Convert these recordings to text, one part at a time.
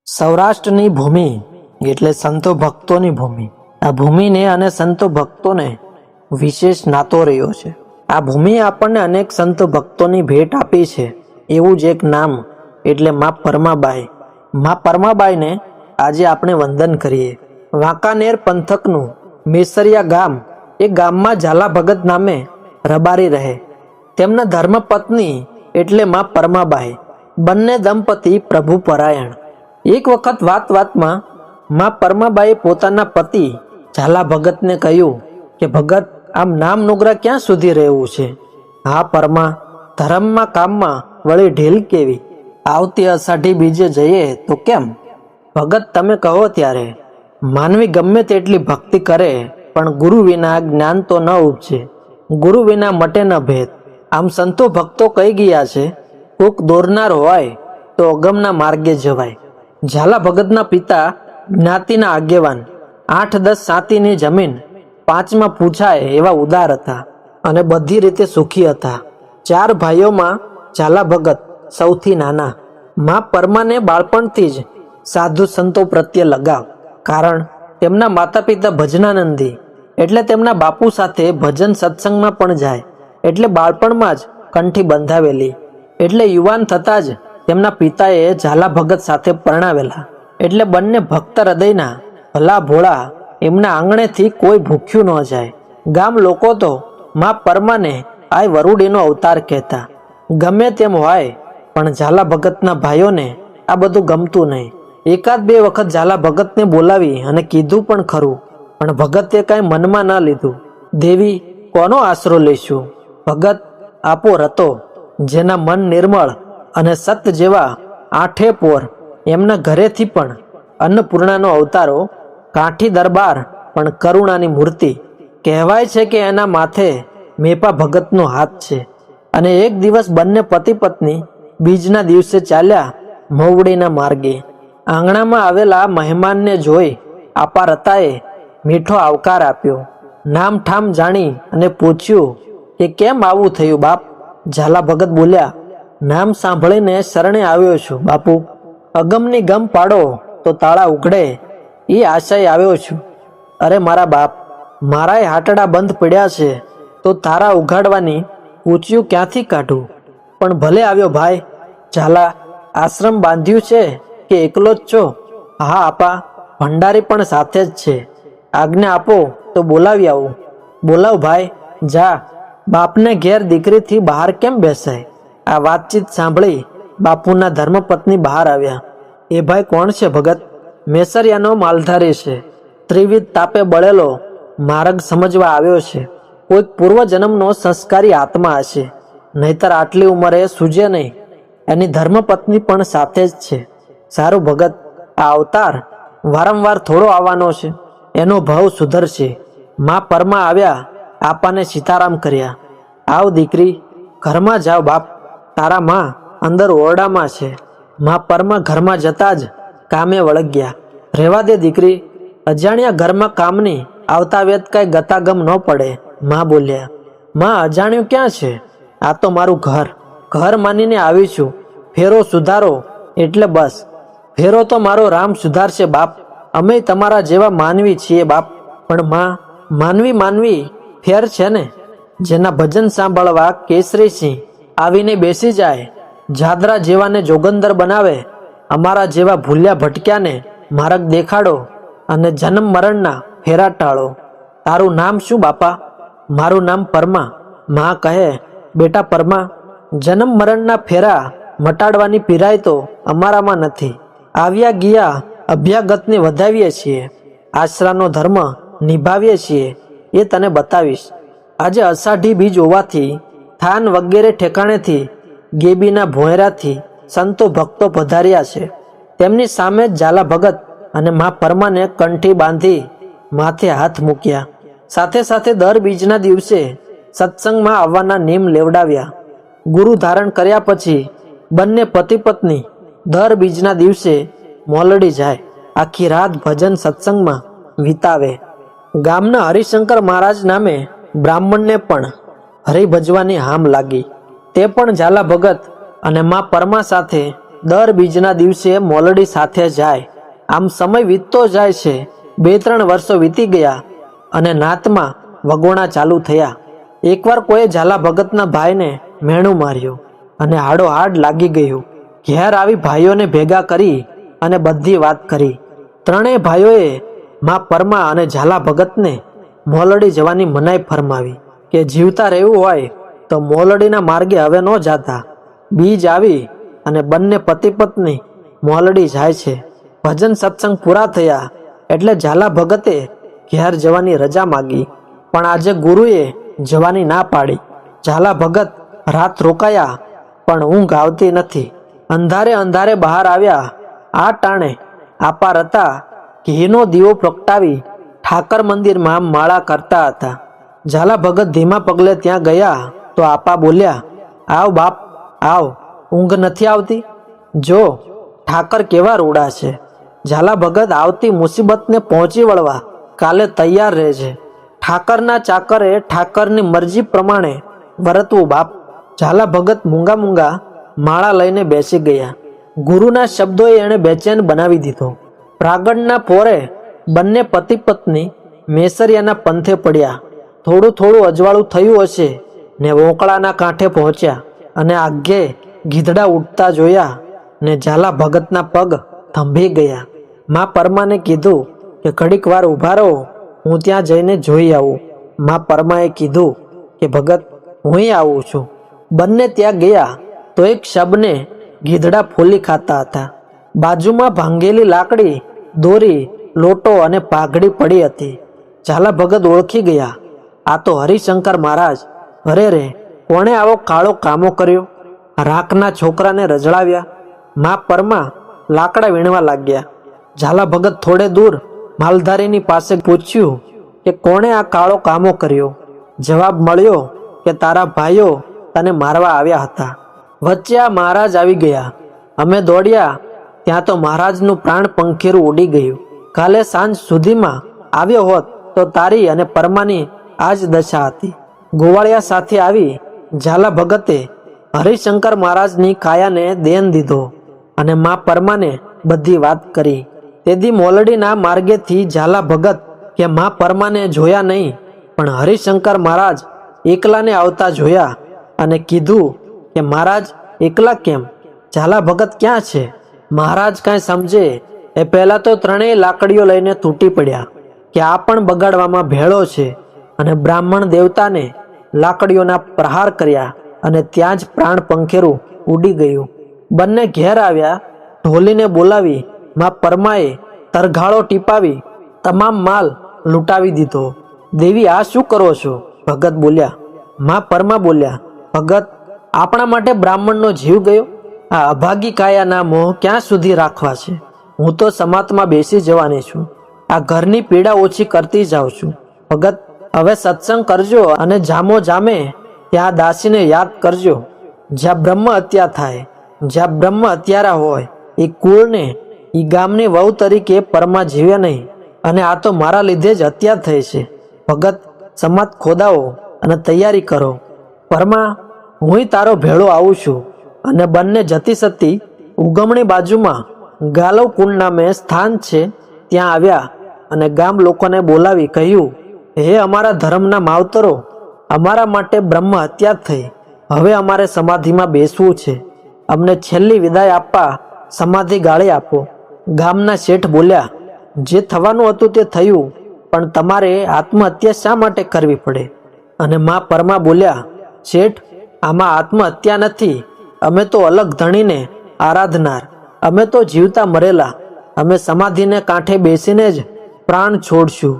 સૌરાષ્ટ્રની ભૂમિ એટલે સંતો ભક્તોની ભૂમિ। આ ભૂમિને અને સંતો ભક્તોને વિશેષ નાતો રહ્યો છે। આ ભૂમિએ આપણને અનેક સંતો ભક્તોની ભેટ આપી છે। એવું જ એક નામ એટલે મા પરમાબાઈ। મા પરમાબાઈને આજે આપણે વંદન કરીએ। વાંકાનેર પંથકનું મેસરિયા ગામ, એ ગામમાં ઝાલા ભગત નામે રબારી રહે। તેમના ધર્મપત્ની એટલે મા પરમાબાઈ, બંને દંપતી પ્રભુ પરાયણ। એક વખત વાતમાં મા પરમાબાઈએ પોતાના પતિ ઝાલા ભગતને કહ્યું કે ભગત, આમ નામ નુગરા ક્યાં સુધી રહેવું છે? હા પરમા, ધર્મમાં કામમાં વળી ઢીલ કેવી? આવતી અષાઢી બીજે જઈએ તો કેમ? ભગત તમે કહો ત્યારે। માનવી ગમે તેટલી ભક્તિ કરે પણ ગુરુ વિના જ્ઞાન તો ન ઉપજે, ગુરુ વિના મટે ન ભેદ। આમ સંતો ભક્તો કહી ગયા છે, કોક દોરનાર હોય તો અગમના માર્ગે જવાય। ઝાલા ભગતના પિતા જ્ઞાતિના આગેવાન, 8-10 સાતીની જમીન 5માં પૂછાય એવા ઉદાર હતા અને બધી રીતે સુખી હતા। 4 ભાઈઓમાં ઝાલા ભગત સૌથી નાના। મા પરમાને બાળપણથી જ સાધુ સંતો પ્રત્યે લગાવ, કારણ તેમના માતા પિતા ભજનાનંદી, એટલે તેમના બાપુ સાથે ભજન સત્સંગમાં પણ જાય, એટલે બાળપણમાં જ કંઠી બંધાવેલી। એટલે યુવાન થતાં જ તેમના પિતાએ ઝાલા ભગત સાથે પરણાવેલા, એટલે બંને ભક્ત હૃદયના ભલા ભોળા। એમના આંગણેથી કોઈ ભૂખ્યું ન જાય। ગામ લોકો તો મા પરમાને આ વરુડીનો અવતાર કહેતા। ગમે તેમ હોય પણ ઝાલા ભગતના ભાઈઓને આ બધું ગમતું નહીં। 1-2 વખત ઝાલા ભગતને બોલાવી અને કીધું પણ ખરું, પણ ભગતે કાંઈ મનમાં ન લીધું। દેવી, કોનો આશરો લઈશું? ભગત, આપો રતો, જેના મન નિર્મળ અને સત જેવા 8 પોર। એમના ઘરેથી પણ અન્નપૂર્ણાનો અવતારો, કાઠી દરબાર પણ કરુણાની મૂર્તિ। કહેવાય છે કે એના માથે મેપા ભગતનો હાથ છે। અને એક દિવસ બંને પતિ પત્ની બીજના દિવસે ચાલ્યા મવડીના માર્ગે। આંગણામાં આવેલા મહેમાનને જોઈ આપા રતાએ મીઠો આવકાર આપ્યો। નામ ઠામ જાણી અને પૂછ્યું કે કેમ આવું થયું બાપ? ઝાલા ભગત બોલ્યા, નામ સાંભળીને શરણે આવ્યો છું બાપુ। અગમની ગમ પાડો તો તાળા ઉઘડે, એ આશાએ આવ્યો છું। અરે મારા બાપ, મારાય હાટડા બંધ પડ્યા છે તો તારા ઉઘાડવાની ઊંચિયું ક્યાંથી કાઢું? પણ ભલે આવ્યો ભાઈ। ઝાલા, આશ્રમ બાંધ્યું છે કે એકલો જ છો? હા આપા, ભંડારી પણ સાથે જ છે। આજ્ઞા આપો તો બોલાવી આવું। બોલાવ ભાઈ, જા। બાપને ઘેર દીકરીથી બહાર કેમ બેસાય? આ વાતચીત સાંભળી બાપુના ધર્મપત્ની બહાર આવ્યા। એ ભાઈ કોણ છે ભગત? મેસરિયાનો માલધારી છે, ત્રિવિધ તાપે બળેલો માર્ગ સમજવા આવ્યો છે। કોઈક પૂર્વજન્મનો સંસ્કારી આત્મા હશે, નહીતર આટલી ઉંમરે સૂજે નહીં। એની ધર્મપત્ની પણ સાથે જ છે। સારું ભગત, આ અવતાર વારંવાર થોડો આવવાનો છે, એનો ભાવ સુધરશે। મા પરમાં આવ્યા, આપાને સીતારામ કર્યા। આવ દીકરી, ઘરમાં જાવ બાપ, તારા માં અંદર ઓરડામાં છે। મા પરમાં ઘરમાં જતા જ કામે વળગ્યા। રહેવા દે દીકરી, અજાણ્યા ઘરમાં કામની આવતા વેત કાંઈ ગતાગમ ન પડે, મા બોલ્યા। માં, અજાણ્યું ક્યાં છે? આ તો મારું ઘર, ઘર માનીને આવી છું। ફેરો સુધારો એટલે બસ। ફેરો તો મારો રામ સુધારશે બાપ, અમે તમારા જેવા માનવી છીએ બાપ। પણ માં, માનવી ફેર છે ને? જેના ભજન સાંભળવા કેસરીસિંહ આવીને બેસી જાય, જાદરા જેવાને જોગંદર બનાવે, અમારા જેવા ભૂલ્યા ભટક્યાને માર્ગ દેખાડો અને જન્મ મરણના ફેરા ટાળો। તારું નામ શું બાપા? મારું નામ પરમા। માં કહે, બેટા પરમા, જન્મ મરણના ફેરા મટાડવાની પીરાય તો અમારામાં નથી। આવ્યા ગયા અભ્યાગતને વધાવીએ છીએ, આશરાનો ધર્મ નિભાવીએ છીએ, એ તને બતાવીશ। આજે અષાઢી બીજ હોવાથી થાન વગેરે ઠેકાણેથી ગેબીના ભોંયરાથી સંતો ભક્તો પધાર્યા છે। તેમની સામે જ ઝાલા ભગત અને મા પરમાને કંઠી બાંધી માથે હાથ મૂક્યા। સાથે સાથે દર બીજના દિવસે સત્સંગમાં આવવાના નિયમ લેવડાવ્યા। ગુરુ ધારણ કર્યા પછી બંને પતિ પત્ની દર બીજના દિવસે મોલડી જાય, આખી રાત ભજન સત્સંગમાં વિતાવે। ગામના હરિશંકર મહારાજ નામે બ્રાહ્મણને પણ હરિભજવાની હામ લાગી। તે પણ ઝાલા ભગત અને મા પરમા સાથે દર બીજના દિવસે મોલડી સાથે જાય. આમ સમય વીતતો જાય છે. 2-3 વર્ષો વીતી ગયા અને નાતમાં વગોણા ચાલુ થયા. એકવાર કોઈ ઝાલા ભગતના ભાઈને મેણું માર્યું અને હાડોહાડ લાગી ગયું. ઘેર આવી ભાઈઓને ભેગા કરી અને બધી વાત કરી. ત્રણેય ભાઈઓએ મા પરમા અને ઝાલા ભગતને મોલડી જવાની મનાઈ ફરમાવી કે જીવતા રહેવું હોય તો મોલડીના માર્ગે હવે ન જાતા. બીજ આવી અને બંને પતિ પત્ની મોલડી જાય છે. ભજન સત્સંગ પૂરા થયા એટલે ઝાલા ભગતે ઘેર જવાની રજા માગી, પણ આજે ગુરુએ જવાની ના પાડી. ઝાલા ભગત રાત રોકાયા પણ ઊંઘ આવતી નથી. અંધારે અંધારે બહાર આવ્યા. આ ટાણે આપા રતા ઘીનો દીવો પ્રગટાવી ઠાકર મંદિરમાં માળા કરતા હતા. ઝાલા ભગત ધીમા પગલે ત્યાં ગયા તો આપા બોલ્યા, આવ બાપ આવ, ઊંઘ નથી આવતી? જો ઠાકર કેવા રૂડા છે. ઝાલા ભગત આવતી મુસીબતને પહોંચી વળવા કાલે તૈયાર રહેજે. ઠાકરના ચાકરે ઠાકરની મરજી પ્રમાણે વર્તવું બાપ. ઝાલા ભગત મૂંગા મૂંગા માળા લઈને બેસી ગયા. ગુરુના શબ્દોએ એણે બેચેન બનાવી દીધો. પ્રાગડના પોરે બંને પતિ પત્ની મેસરિયાના પંથે પડ્યા. થોડું થોડું અજવાળું થયું હશે ને વોંકળાના કાંઠે પહોંચ્યા અને આગે ગીધડા ઉઠતા જોયા ને ઝાલા ભગતના પગ થંભી ગયા. મા પરમાને કીધું કે ઘડીક વાર ઊભા રહો, હું ત્યાં જઈને જોઈ આવું. મા પરમાએ કીધું કે ભગત હું આવું છું. બંને ત્યાં ગયા તો એક શબને ગીધડા ફોલી ખાતા હતા. બાજુમાં ભાંગેલી લાકડી, દોરી, લોટો અને પાઘડી પડી હતી. ઝાલા ભગત ઓળખી ગયા, આ તો હરિશંકર મહારાજ. અરે રે, કોણે આવો કાળો કામો કર્યો? રાખના છોકરાને રજળાવ્યા. મા પરમા લાકડા વીણવા લાગ્યા. ઝાલા ભગત થોડે દૂર માલધારીની પાસે પૂછ્યું કે કોણે આ કાળો કામો કર્યો? જવાબ મળ્યો કે તારા ભાઈઓ તને મારવા આવ્યા હતા. વચ્ચે આ મહારાજ આવી ગયા. અમે દોડ્યા ત્યાં તો મહારાજનું પ્રાણ પંખીરું ઉડી ગયું. કાલે સાંજ સુધીમાં આવ્યો હોત તો તારી અને પરમાની આ જ દશા હતી. ગોવાળિયા સાથે આવી ઝાલા ભગતે હરિશંકર મહારાજની કાયાને દેન દીધો અને મા પરમાને બધી વાત કરી. તેથી મોલડીના માર્ગેથી ઝાલા ભગત કે મા પરમાને જોયા નહીં, પણ હરિશંકર મહારાજ એકલાને આવતા જોયા અને કીધું કે મહારાજ એકલા કેમ? ઝાલા ભગત ક્યાં છે? મહારાજ કાંઈ સમજે એ પહેલાં તો ત્રણેય લાકડીઓ લઈને તૂટી પડ્યા કે આ પણ બગાડવામાં ભેળો છે અને બ્રાહ્મણ દેવતાને લાકડીઓના પ્રહાર કર્યા અને ત્યાં જ પ્રાણ પંખેરું ઉડી ગયું. બંને ઘેર આવ્યા. ઢોલીને બોલાવી મા પરમાએ તરઘાળો ટીપાવી તમામ માલ લૂંટાવી દીધો. દેવી આ શું કરો છો? ભગત બોલ્યા. મા પરમા બોલ્યા, ભગત આપણા માટે બ્રાહ્મણનો જીવ ગયો. આ અભાગી કાયાના મોહ ક્યાં સુધી રાખવા છે? હું તો સમાતમાં બેસી જવાની છું. આ ઘરની પીડા ઓછી કરતી જાઉં છું. ભગત હવે સત્સંગ કરજો અને જામો જામે ત્યાં દાસીને યાદ કરજો. જ્યાં બ્રહ્મ હત્યા થાય, જ્યાં બ્રહ્મ હત્યારા હોય એ કુળને, એ ગામની વહુ તરીકે પરમા જીવે નહીં અને આ તો મારા લીધે જ હત્યા થઈ છે. ભગત સમાત ખોદાવો અને તૈયારી કરો. પરમા હું તારો ભેળો આવું છું. અને બંને જતી સતી ઉગમણી બાજુમાં ગાલવ કુંડ નામે સ્થાન છે ત્યાં આવ્યા અને ગામ લોકોને બોલાવી કહ્યું, હે અમારા ધર્મના માવતરો, અમારા માટે બ્રહ્મ હત્યા થઈ. હવે અમારે સમાધિમાં બેસવું છે. અમને છેલ્લી વિદાય આપવા સમાધિ ગાળી આપો. ગામના શેઠ બોલ્યા, જે થવાનું હતું તે થયું, પણ તમારે આત્મહત્યા શા માટે કરવી પડે? અને મા પરમા બોલ્યા, શેઠ આમાં આત્મહત્યા નથી. અમે તો અલગ ધણીને આરાધનાર. અમે તો જીવતા મરેલા. અમે સમાધિને કાંઠે બેસીને જ પ્રાણ છોડશું.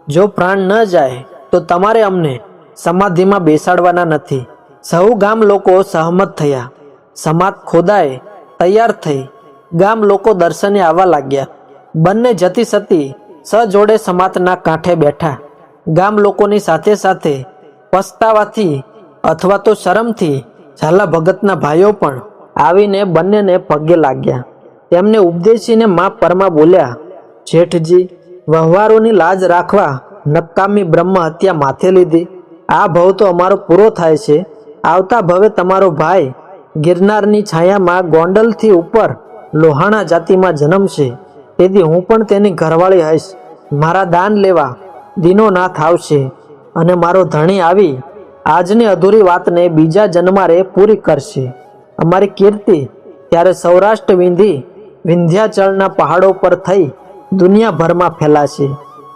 જો પ્રાણ ન જાય તો તમારે અમને સમાધિમાં બેસાડવાના નથી. સૌ ગામ લોકો સહમત થયા. સમાધ ખોદાય તૈયાર થઈ. ગામ લોકો દર્શને આવવા લાગ્યા. બંને જતી સતી સજોડે સમાતના કાંઠે બેઠા. ગામ લોકોની સાથે સાથે પસ્તાવાથી અથવા તો શરમથી ઝાલા ભગતના ભાઈઓ પણ આવીને બંનેને પગે લાગ્યા. તેમને ઉપદેશીને મા પરમા બોલ્યા, જેઠજી વહેવારોની લાજ રાખવા નકામી બ્રહ્મ હત્યા માથે લીધી. આ ભવ તો અમારો પૂરો થાય છે. આવતા ભવે તમારો ભાઈ ગિરનારની છાયામાં ગોંડલથી ઉપર લોહાણા જાતિમાં જન્મશે, તેથી હું પણ તેની ઘરવાળી હઈશ. મારા દાન લેવા દીનોનાથ આવશે અને મારો ધણી આવી આજની અધૂરી વાતને બીજા જન્મારે પૂરી કરશે. અમારી કીર્તિ ત્યારે સૌરાષ્ટ્ર વિંધી વિંધ્યાચળના પહાડો પર થઈ દુનિયાભરમાં ફેલાશે.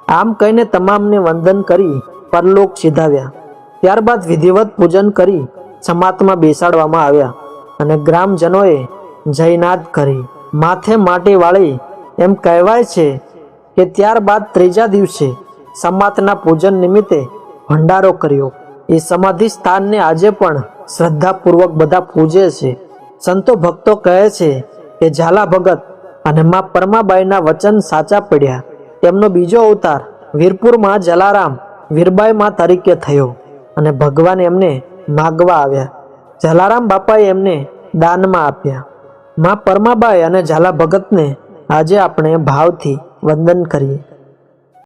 આમ કહીને તમામને વંદન કરી પરલોક સીધાવ્યા. ત્યારબાદ વિધિવત પૂજન કરી સમાતમાં બેસાડવામાં આવ્યા અને ગ્રામજનોએ જયનાદ કરી માથે માટી વાળી. એમ કહેવાય છે કે ત્યારબાદ ત્રીજા દિવસે સમાતના પૂજન નિમિત્તે ભંડારો કર્યો. એ સમાધિ સ્થાનને આજે પણ શ્રદ્ધાપૂર્વક બધા પૂજે છે. સંતો ભક્તો કહે છે કે ઝાલા ભગત અને મા પરમાબાઈના વચન સાચા પડ્યા. તેમનો બીજો અવતાર વીરપુરમાં જલારામ વીરબાઈમાં તરીકે થયો અને ભગવાન એમને માગવા આવ્યા. જલારામ બાપાએ એમને દાનમાં આપ્યા. મા પરમાબાઈ અને ઝાલા ભગતને આજે આપણે ભાવથી વંદન કરીએ.